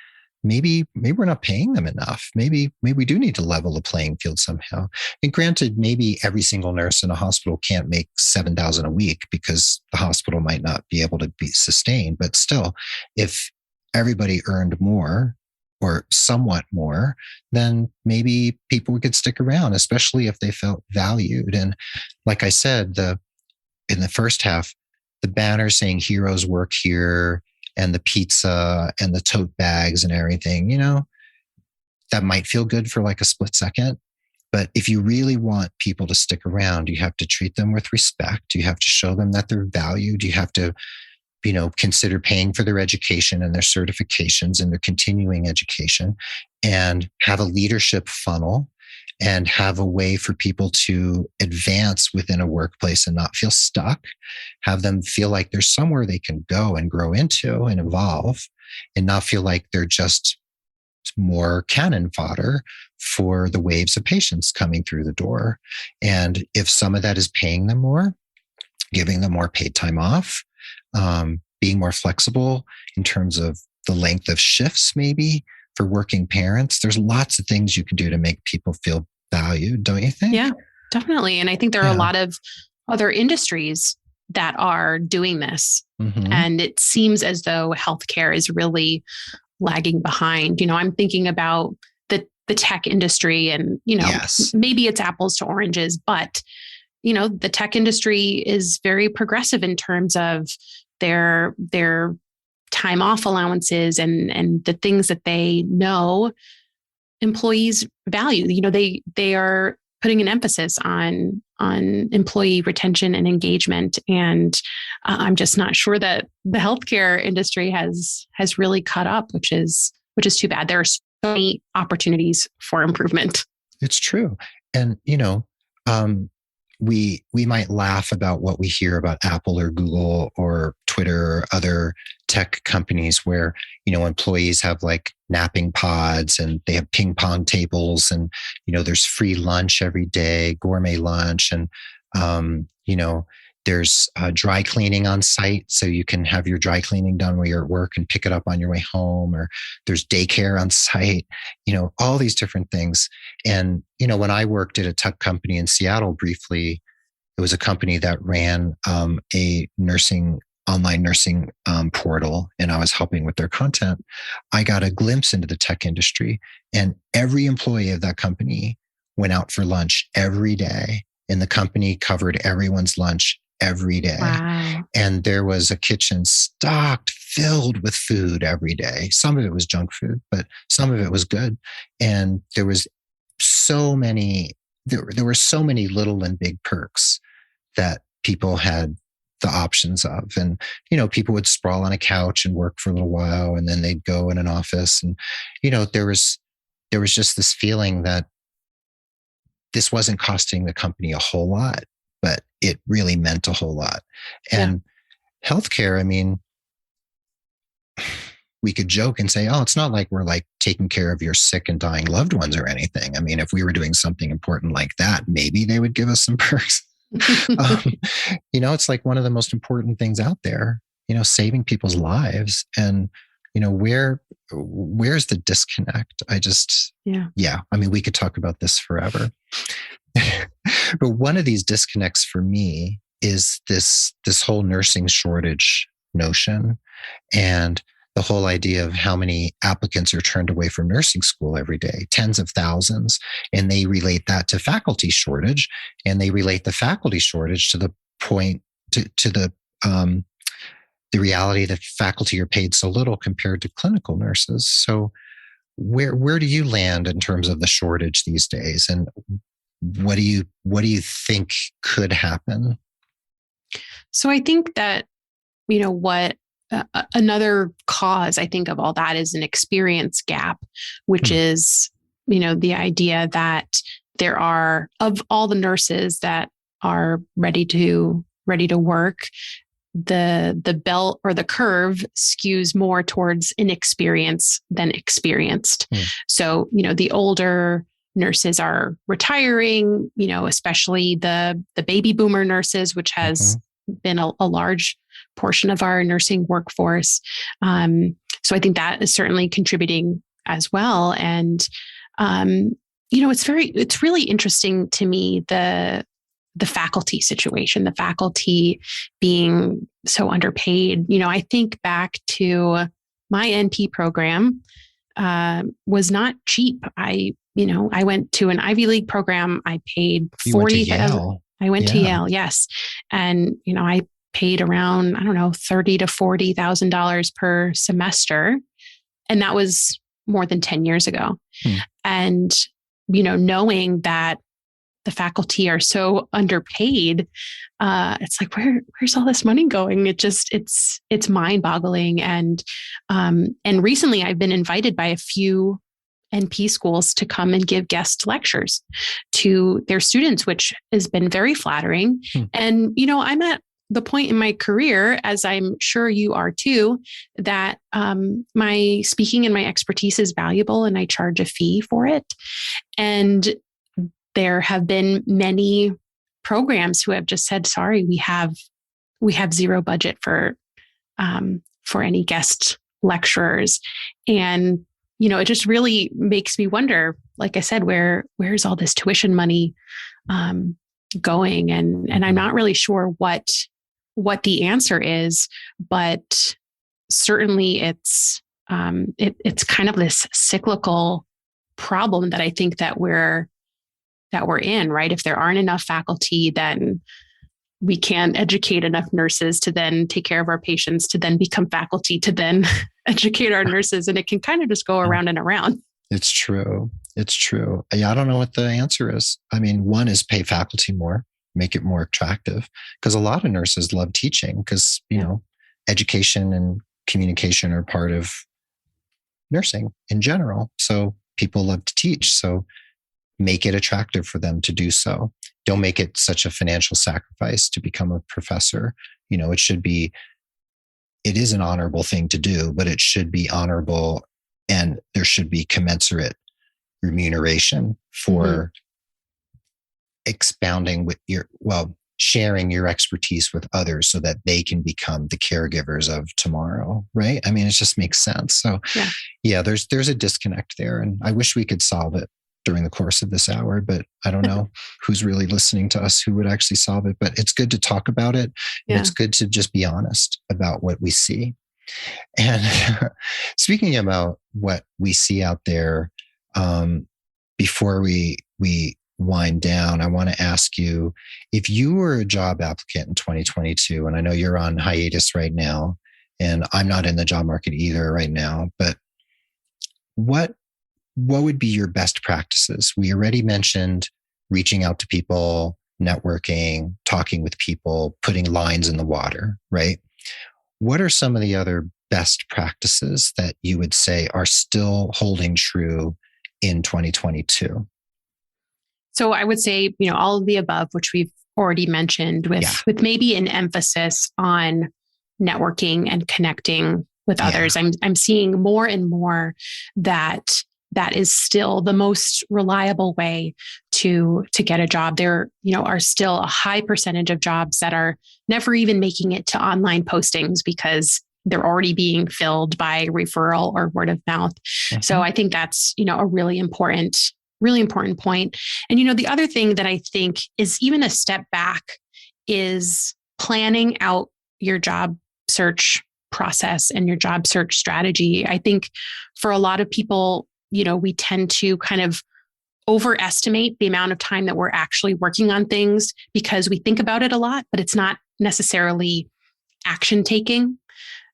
maybe we're not paying them enough. Maybe we do need to level the playing field somehow. And granted, maybe every single nurse in a hospital can't make $7,000 a week because the hospital might not be able to be sustained. But still, if everybody earned more or somewhat more, then maybe people could stick around, especially if they felt valued. And like I said, in the first half, the banner saying heroes work here and the pizza and the tote bags and everything, that might feel good for like a split second. But if you really want people to stick around, you have to treat them with respect. You have to show them that they're valued. You have to, consider paying for their education and their certifications and their continuing education, and have a leadership funnel and have a way for people to advance within a workplace and not feel stuck. Have them feel like there's somewhere they can go and grow into and evolve, and not feel like they're just more cannon fodder for the waves of patients coming through the door. And if some of that is paying them more, giving them more paid time off, being more flexible in terms of the length of shifts, maybe for working parents, there's lots of things you can do to make people feel valued, don't you think? Yeah, definitely. And I think there are a lot of other industries that are doing this. Mm-hmm. And it seems as though healthcare is really lagging behind. I'm thinking about the tech industry, and, Yes. maybe it's apples to oranges, but, the tech industry is very progressive in terms of their time off allowances and the things that they know employees value. They are putting an emphasis on employee retention and engagement. And I'm just not sure that the healthcare industry has really caught up, which is too bad. There are so many opportunities for improvement. It's true. And, we might laugh about what we hear about Apple or Google or Twitter or other tech companies where, employees have like napping pods and they have ping pong tables and, there's free lunch every day, gourmet lunch. And, there's dry cleaning on site. So you can have your dry cleaning done while you're at work and pick it up on your way home, or there's daycare on site, all these different things. And, when I worked at a tech company in Seattle briefly, it was a company that ran a online nursing portal, and I was helping with their content. I got a glimpse into the tech industry, and every employee of that company went out for lunch every day, and the company covered everyone's lunch every day. Wow. And there was a kitchen stocked, filled with food every day. Some of it was junk food, but some of it was good. And there was so many, there were so many little and big perks that people had the options of. And, people would sprawl on a couch and work for a little while, and then they'd go in an office. And, there was just this feeling that this wasn't costing the company a whole lot, but it really meant a whole lot. And healthcare, we could joke and say, oh, it's not like we're like taking care of your sick and dying loved ones or anything. If we were doing something important like that, maybe they would give us some perks. It's like one of the most important things out there, saving people's lives. And, where's the disconnect? We could talk about this forever. But one of these disconnects for me is this whole nursing shortage notion, and the whole idea of how many applicants are turned away from nursing school every day, tens of thousands. And they relate that to faculty shortage, and they relate the faculty shortage to the point to the reality that faculty are paid so little compared to clinical nurses. So where do you land in terms of the shortage these days, and what do you think could happen? So I think that, what another cause I think of all that is an experience gap, which is, the idea that there are, of all the nurses that are ready to work, the belt or the curve skews more towards inexperience than experienced. So, the older nurses are retiring, especially the baby boomer nurses, which has been a large portion of our nursing workforce. So I think that is certainly contributing as well. And, it's really interesting to me, the faculty situation, the faculty being so underpaid. I think back to my NP program, was not cheap. I went to an Ivy League program. I paid $40,000. I went to Yale, yes. And, I paid around, I don't know, $30,000 to $40,000 per semester. And that was more than 10 years ago. And, knowing that the faculty are so underpaid, it's like, where's all this money going? It's mind boggling. And recently I've been invited by a few NP schools to come and give guest lectures to their students, which has been very flattering. And, I'm at the point in my career, as I'm sure you are too, that my speaking and my expertise is valuable and I charge a fee for it. And there have been many programs who have just said, sorry, we have zero budget for any guest lecturers. And, it just really makes me wonder, like I said, where's all this tuition money going? And I'm not really sure what the answer is, but certainly it's kind of this cyclical problem that I think that we're in, right? If there aren't enough faculty, then we can't educate enough nurses to then take care of our patients, to then become faculty, to then educate our nurses. And it can kind of just go around and around. It's true. Yeah, I don't know what the answer is. I mean, one is pay faculty more, make it more attractive, because a lot of nurses love teaching because, education and communication are part of nursing in general. So people love to teach. So make it attractive for them to do so. Don't make it such a financial sacrifice to become a professor. It is an honorable thing to do, but it should be honorable, and there should be commensurate remuneration for expounding with sharing your expertise with others so that they can become the caregivers of tomorrow, right? I mean, it just makes sense. So there's a disconnect there, and I wish we could solve it during the course of this hour, but I don't know who's really listening to us who would actually solve it. But it's good to talk about it. And it's good to just be honest about what we see. And speaking about what we see out there, before we wind down, I want to ask you, if you were a job applicant in 2022, and I know you're on hiatus right now, and I'm not in the job market either right now, but what would be your best practices? We already mentioned reaching out to people, networking, talking with people, putting lines in the water, right? What are some of the other best practices that you would say are still holding true in 2022? So I would say, all of the above, which we've already mentioned, with maybe an emphasis on networking and connecting with others. I'm seeing more and more that is still the most reliable way to get a job. There, are still a high percentage of jobs that are never even making it to online postings because they're already being filled by referral or word of mouth. So I think that's, a really important point. And, the other thing that I think is even a step back is planning out your job search process and your job search strategy. I think for a lot of people, we tend to kind of overestimate the amount of time that we're actually working on things because we think about it a lot, but it's not necessarily action taking.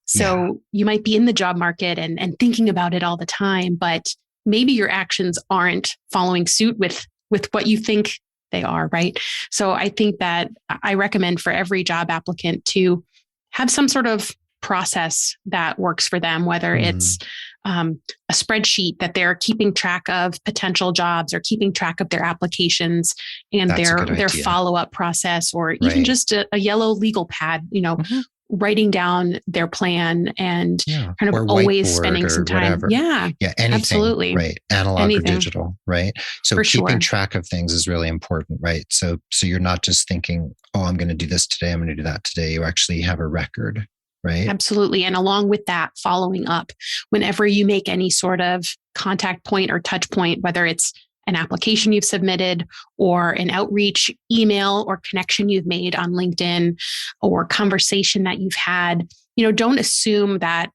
So you might be in the job market and thinking about it all the time, but maybe your actions aren't following suit with what you think they are, right? So I think that I recommend for every job applicant to have some sort of process that works for them, whether it's a spreadsheet that they're keeping track of potential jobs or keeping track of their applications and their follow-up process, or even just a yellow legal pad, writing down their plan and kind of always spending some time. Whatever. Yeah, anything. Absolutely. Right. Analog or digital, right? So for keeping track of things is really important, right? So you're not just thinking, oh, I'm going to do this today, I'm going to do that today. You actually have a record, right? Absolutely. And along with that, following up whenever you make any sort of contact point or touch point, whether it's an application you've submitted or an outreach email or connection you've made on LinkedIn or conversation that you've had, don't assume that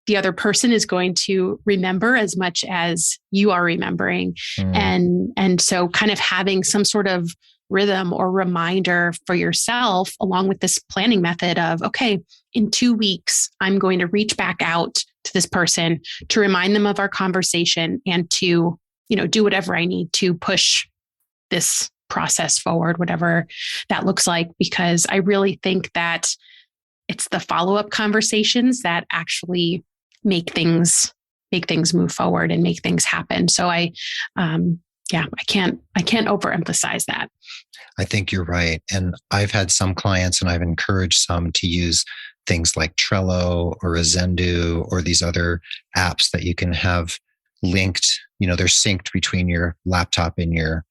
the other person is going to remember as much as you are remembering. And so kind of having some sort of rhythm or reminder for yourself along with this planning method of, okay, in 2 weeks, I'm going to reach back out to this person to remind them of our conversation and to do whatever I need to push this process forward, whatever that looks like, because I really think that it's the follow-up conversations that actually make things move forward and make things happen. So I can't overemphasize that. I think you're right. And I've had some clients and I've encouraged some to use things like Trello or Zendu or these other apps that you can have linked, they're synced between your laptop and your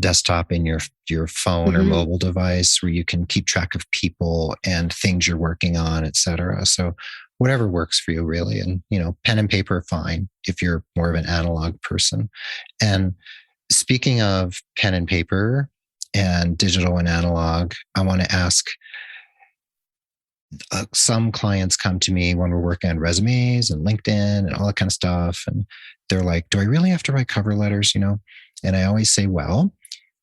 desktop and your phone or mobile device, where you can keep track of people and things you're working on, et cetera. So whatever works for you, really. And, pen and paper, fine, if you're more of an analog person. And speaking of pen and paper and digital and analog, I want to ask, some clients come to me when we're working on resumes and LinkedIn and all that kind of stuff. And they're like, do I really have to write cover letters? And I always say, well,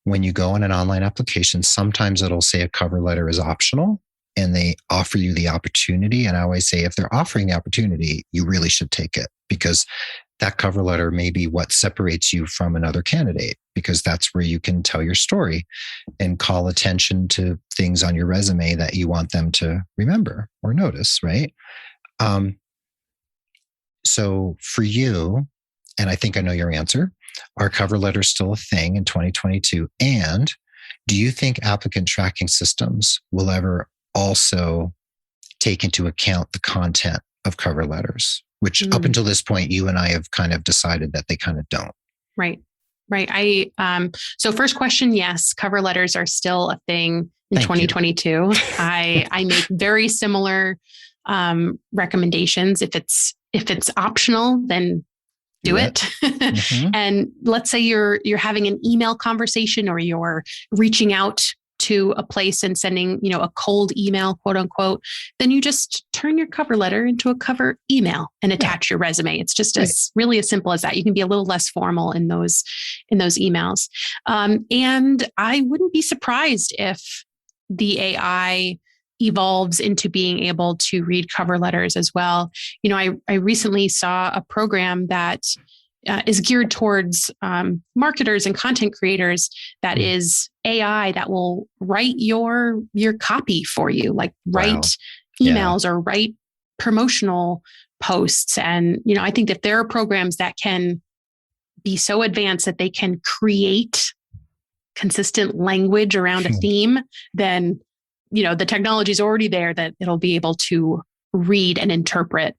when you go on an online application, sometimes it'll say a cover letter is optional and they offer you the opportunity. And I always say, if they're offering the opportunity, you really should take it, because that cover letter may be what separates you from another candidate, because that's where you can tell your story and call attention to things on your resume that you want them to remember or notice, right? So for you, and I think I know your answer, are cover letters still a thing in 2022? And do you think applicant tracking systems will ever also take into account the content of cover letters, which up until this point, you and I have kind of decided that they kind of don't? Right. So first question, yes, cover letters are still a thing in 2022. I make very similar recommendations. If it's optional, then do it. And let's say you're having an email conversation or you're reaching out to a place and sending, a cold email, quote unquote, then you just turn your cover letter into a cover email and attach your resume. It's just really as simple as that. You can be a little less formal in those emails. And I wouldn't be surprised if the AI evolves into being able to read cover letters as well. I recently saw a program that is geared towards marketers and content creators that is AI that will write your copy for you, like write emails or write promotional posts. And, I think if there are programs that can be so advanced that they can create consistent language around a theme, then, the technology is already there that it'll be able to read and interpret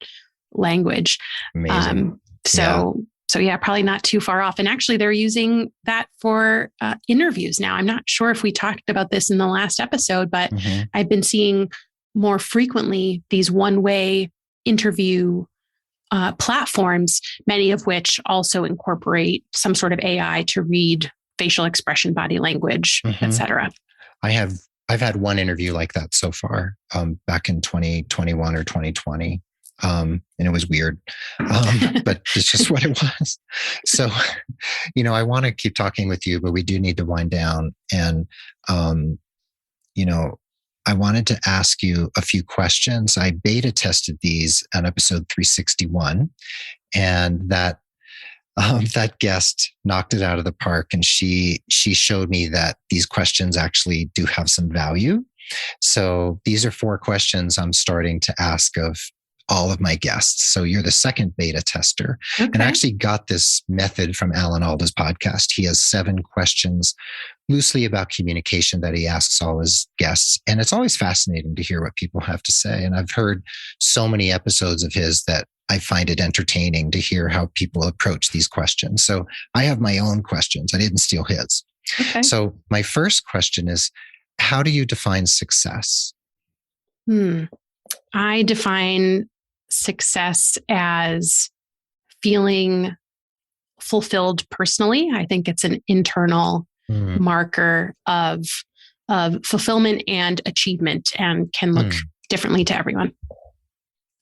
language. Amazing. So yeah, probably not too far off. And actually, they're using that for interviews now. I'm not sure if we talked about this in the last episode, but I've been seeing more frequently these one-way interview platforms, many of which also incorporate some sort of AI to read facial expression, body language, et cetera. I've had one interview like that so far, back in 2021 or 2020. And it was weird, but it's just what it was. So, I want to keep talking with you, but we do need to wind down. And, I wanted to ask you a few questions. I beta tested these on episode 361, and that that guest knocked it out of the park, and she showed me that these questions actually do have some value. So these are 4 questions I'm starting to ask of all of my guests. So you're the second beta tester. Okay. And I actually got this method from Alan Alda's podcast. He has 7 questions loosely about communication that he asks all his guests. And it's always fascinating to hear what people have to say. And I've heard so many episodes of his that I find it entertaining to hear how people approach these questions. So I have my own questions. I didn't steal his. Okay. So my first question is, how do you define success? I define success as feeling fulfilled personally. I think it's an internal marker of fulfillment and achievement, and can look differently to everyone.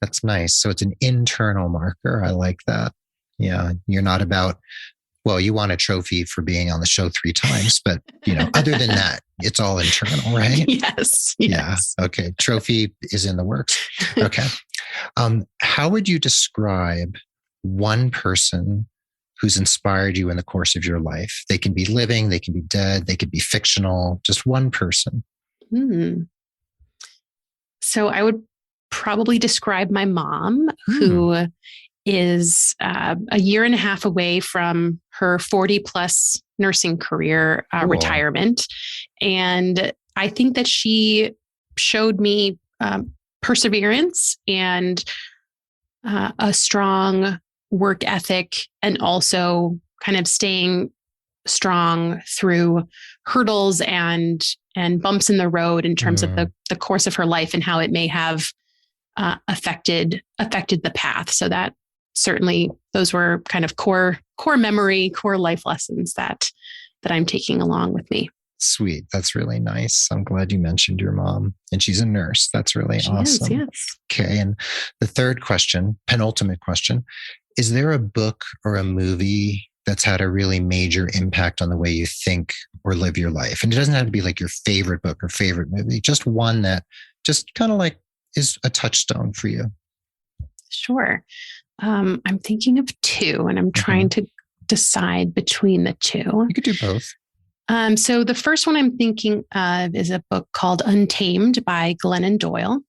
That's nice. So it's an internal marker. I like that. Yeah. You're not about, well, you want a trophy for being on the show 3 times, but other than that, it's all internal, right? Yes. Yeah. Okay. Trophy is in the works. Okay. How would you describe one person who's inspired you in the course of your life? They can be living, they can be dead, they could be fictional, just one person. So I would probably describe my mom, who is a year and a half away from her 40 plus nursing career retirement. And I think that she showed me perseverance and a strong work ethic, and also kind of staying strong through hurdles and bumps in the road in terms of the course of her life and how it may have affected the path. So that certainly, those were kind of core memory, core life lessons that I'm taking along with me. Sweet. That's really nice. I'm glad you mentioned your mom, and she's a nurse. That's really awesome. She is, yes. Okay. And the third question, penultimate question, is there a book or a movie that's had a really major impact on the way you think or live your life? And it doesn't have to be like your favorite book or favorite movie, just one that just kind of like is a touchstone for you. Sure. I'm thinking of 2, and I'm trying to decide between the 2. You could do both. So the first one I'm thinking of is a book called Untamed by Glennon Doyle.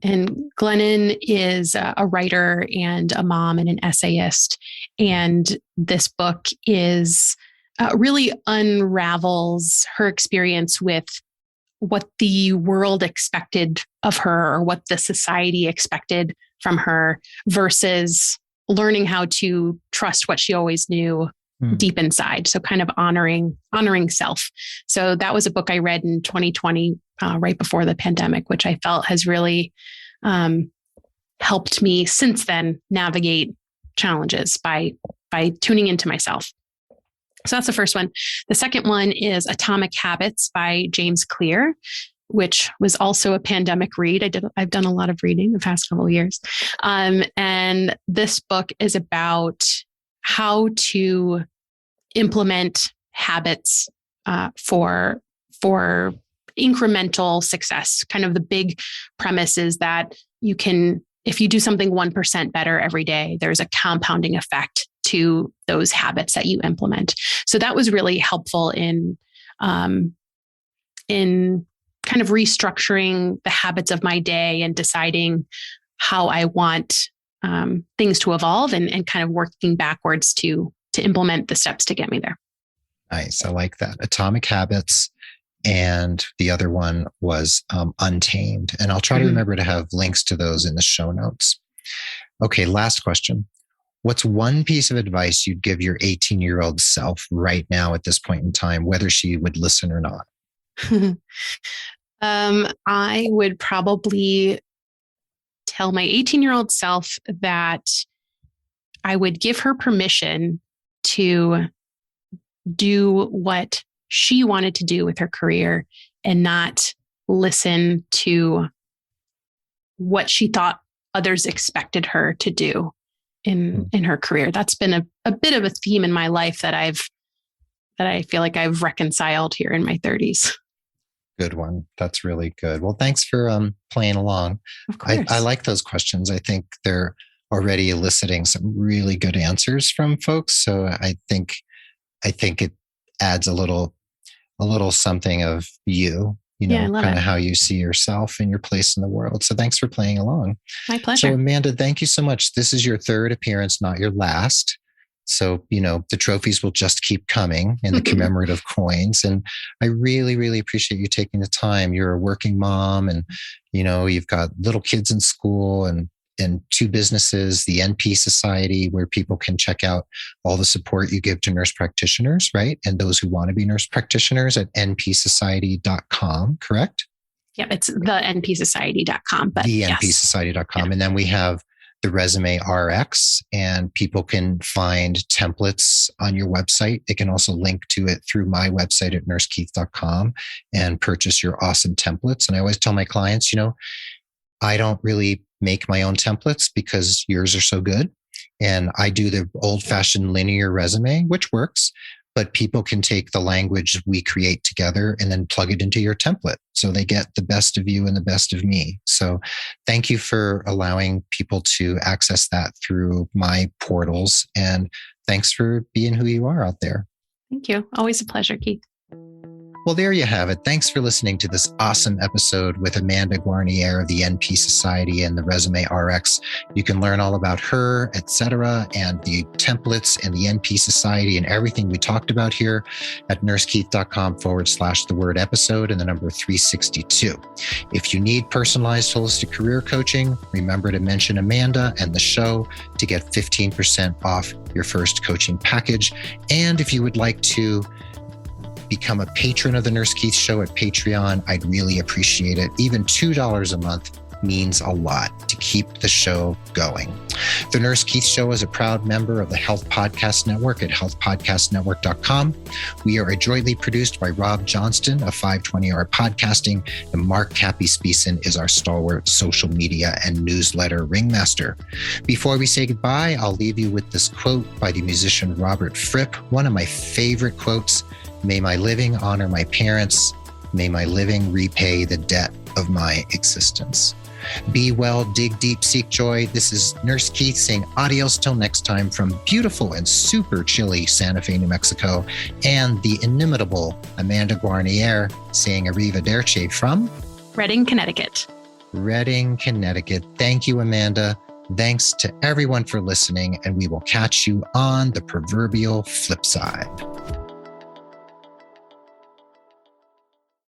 And Glennon is a writer and a mom and an essayist. And this book is really unravels her experience with what the world expected of her, or what the society expected from her, versus learning how to trust what she always knew deep inside. So kind of honoring self. So that was a book I read in 2020, right before the pandemic, which I felt has really helped me since then navigate challenges by tuning into myself. So that's the first one. The second one is Atomic Habits by James Clear, which was also a pandemic read. I've done a lot of reading the past couple of years. And this book is about how to implement habits for incremental success. Kind of the big premise is that you can, if you do something 1% better every day, there's a compounding effect to those habits that you implement. So that was really helpful in kind of restructuring the habits of my day and deciding how I want things to evolve, and kind of working backwards to implement the steps to get me there. Nice. I like that. Atomic Habits. And the other one was Untamed. And I'll try to remember to have links to those in the show notes. Okay. Last question. What's one piece of advice you'd give your 18-year-old self right now at this point in time, whether she would listen or not? I would probably tell my 18-year-old self that I would give her permission to do what she wanted to do with her career, and not listen to what she thought others expected her to do in her career. That's been a bit of a theme in my life that I feel like I've reconciled here in my 30s. Good one. That's really good. Well, thanks for playing along. Of course. I like those questions. I think they're already eliciting some really good answers from folks. So I think it adds a little something of you, Yeah, I love kind it. of how you see yourself and your place in the world. So thanks for playing along. My So pleasure. Amanda, thank you so much. This is your third appearance, not your last. So, the trophies will just keep coming and the commemorative coins. And I really, really appreciate you taking the time. You're a working mom and, you've got little kids in school and two businesses, the NP Society, where people can check out all the support you give to nurse practitioners, right? And those who want to be nurse practitioners at npsociety.com, correct? Yep, it's the npsociety.com. But The yes. npsociety.com. Yeah. And then we have the ResumeRx, and people can find templates on your website. They can also link to it through my website at nursekeith.com and purchase your awesome templates. And I always tell my clients, I don't really make my own templates because yours are so good. And I do the old fashioned linear resume, which works, but people can take the language we create together and then plug it into your template. So they get the best of you and the best of me. So thank you for allowing people to access that through my portals. And thanks for being who you are out there. Thank you. Always a pleasure, Keith. Well, there you have it. Thanks for listening to this awesome episode with Amanda Guarniere of the NP Society and the ResumeRx. You can learn all about her, etc., and the templates and the NP Society and everything we talked about here at nursekeith.com/the-word episode and the number 362. If you need personalized holistic career coaching, remember to mention Amanda and the show to get 15% off your first coaching package. And if you would like to become a patron of the Nurse Keith Show at Patreon, I'd really appreciate it. Even $2 a month means a lot to keep the show going. The Nurse Keith Show is a proud member of the Health Podcast Network at healthpodcastnetwork.com. We are adroitly produced by Rob Johnston of 520R Podcasting, and Mark Cappy-Speeson is our stalwart social media and newsletter ringmaster. Before we say goodbye, I'll leave you with this quote by the musician Robert Fripp, one of my favorite quotes. May my living honor my parents. May my living repay the debt of my existence. Be well, dig deep, seek joy. This is Nurse Keith saying adios till next time from beautiful and super chilly Santa Fe, New Mexico, and the inimitable Amanda Guarniere saying arrivederci from Reading, Connecticut. Reading, Connecticut. Thank you, Amanda. Thanks to everyone for listening, and we will catch you on the proverbial flip side.